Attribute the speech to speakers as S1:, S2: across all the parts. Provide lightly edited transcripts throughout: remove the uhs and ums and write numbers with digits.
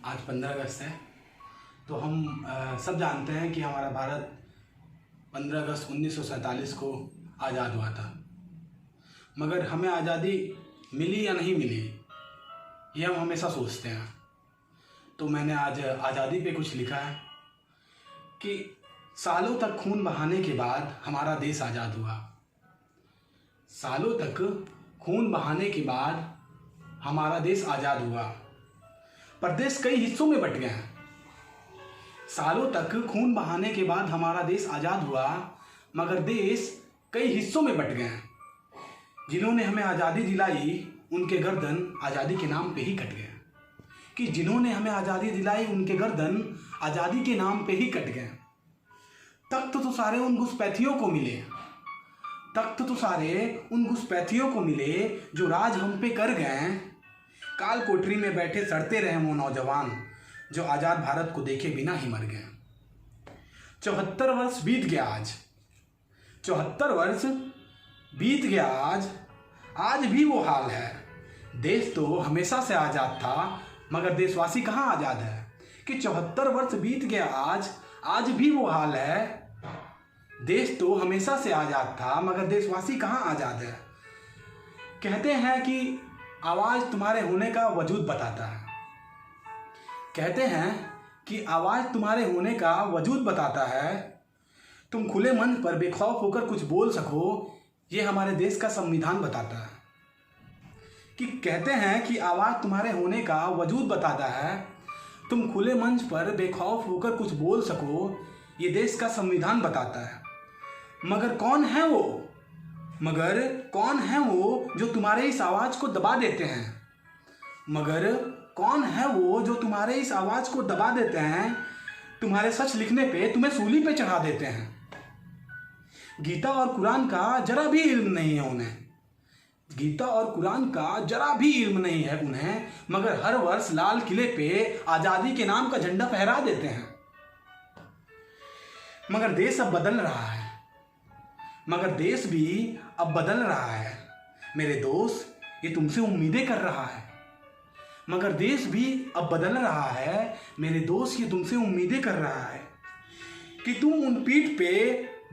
S1: आज 15 अगस्त है। तो हम सब जानते हैं कि हमारा भारत 15 अगस्त 1947 को आज़ाद हुआ था। मगर हमें आज़ादी मिली या नहीं मिली, ये हम हमेशा सोचते हैं। तो मैंने आज आज़ादी पे कुछ लिखा है कि सालों तक खून बहाने के बाद हमारा देश आज़ाद हुआ। सालों तक खून बहाने के बाद हमारा देश आज़ाद हुआ, पर देश कई हिस्सों में बट गया है। सालों तक खून बहाने के बाद हमारा देश आज़ाद हुआ, मगर देश कई हिस्सों में बट गए हैं। जिन्होंने हमें आज़ादी दिलाई उनके गर्दन आज़ादी के नाम पे ही कट गए। कि जिन्होंने हमें आज़ादी दिलाई उनके गर्दन आज़ादी के नाम पे ही कट गए। तख्त तो सारे उन घुसपैठियों को मिले, तख्त तो सारे उन घुसपैठियों को मिले जो राज हम पे कर गए। काल कोठरी में बैठे सड़ते रहे वो नौजवान जो आज़ाद भारत को देखे बिना ही मर गए। 74 वर्ष बीत गया आज, 74 वर्ष बीत गया आज भी वो हाल है। देश तो हमेशा से आज़ाद था, मगर देशवासी कहाँ आज़ाद है। कि 74 वर्ष बीत गया आज भी वो हाल है। देश तो हमेशा से आज़ाद था, मगर देशवासी कहाँ आज़ाद है। कहते हैं कि आवाज़ तुम्हारे होने का वजूद बताता है। कहते हैं कि आवाज़ तुम्हारे होने का वजूद बताता है। तुम खुले मंच पर बेखौफ होकर कुछ बोल सको, ये हमारे देश का संविधान बताता है। कि कहते हैं कि आवाज़ तुम्हारे होने का वजूद बताता है। तुम खुले मंच पर बेखौफ होकर कुछ बोल सको, ये देश का संविधान बताता है। मगर कौन है वो जो तुम्हारे इस आवाज़ को दबा देते हैं। मगर कौन है वो जो तुम्हारे इस आवाज़ को दबा देते हैं। तुम्हारे सच लिखने पे तुम्हें सूली पे चढ़ा देते हैं। गीता और कुरान का जरा भी इल्म नहीं है उन्हें। गीता और कुरान का जरा भी इल्म नहीं है उन्हें, मगर हर वर्ष लाल किले पे आज़ादी के नाम का झंडा फहरा देते हैं। मगर देश अब बदल रहा है, मगर देश भी अब बदल रहा है। मेरे दोस्त, ये तुमसे उम्मीदें कर रहा है। मगर देश भी अब बदल रहा है। मेरे दोस्त, ये तुमसे उम्मीदें कर रहा है कि तुम उन पीठ पे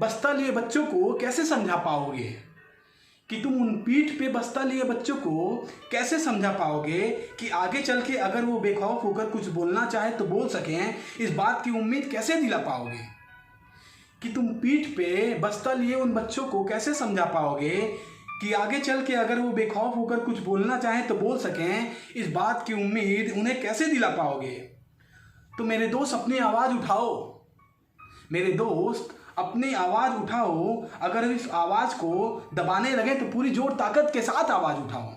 S1: बस्ता लिए बच्चों को कैसे समझा पाओगे। कि तुम उन पीठ पे बस्ता लिए बच्चों को कैसे समझा पाओगे कि आगे चल के अगर वो बेखौफ होकर कुछ बोलना चाहे तो बोल सकें। इस बात की उम्मीद कैसे दिला पाओगे। कि तुम पीठ पे बस्ता लिए उन बच्चों को कैसे समझा पाओगे कि आगे चल के अगर वो बेखौफ होकर कुछ बोलना चाहें तो बोल सकें। इस बात की उम्मीद उन्हें कैसे दिला पाओगे। तो मेरे दोस्त, अपनी आवाज़ उठाओ। मेरे दोस्त, अपनी आवाज़ उठाओ। अगर इस आवाज़ को दबाने लगे तो पूरी जोर ताकत के साथ आवाज़ उठाओ।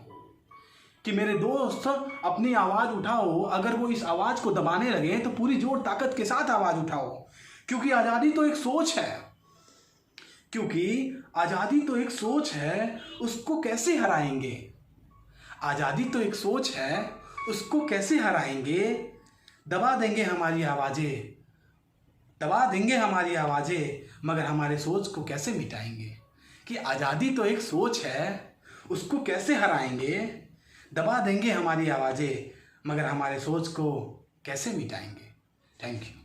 S1: कि मेरे दोस्त, अपनी आवाज़ उठाओ। अगर वो इस आवाज़ को दबाने लगे तो पूरी जोर ताकत के साथ आवाज़ उठाओ। क्योंकि आज़ादी तो एक सोच है। क्योंकि आज़ादी तो एक सोच है, उसको कैसे हराएंगे। आज़ादी तो एक सोच है, उसको कैसे हराएंगे। दबा देंगे हमारी आवाज़ें, दबा देंगे हमारी आवाज़ें, मगर हमारे सोच को कैसे मिटाएंगे। कि आज़ादी तो एक सोच है, उसको कैसे हराएंगे। दबा देंगे हमारी आवाज़ें, मगर हमारे सोच को कैसे मिटाएंगे। Thank you.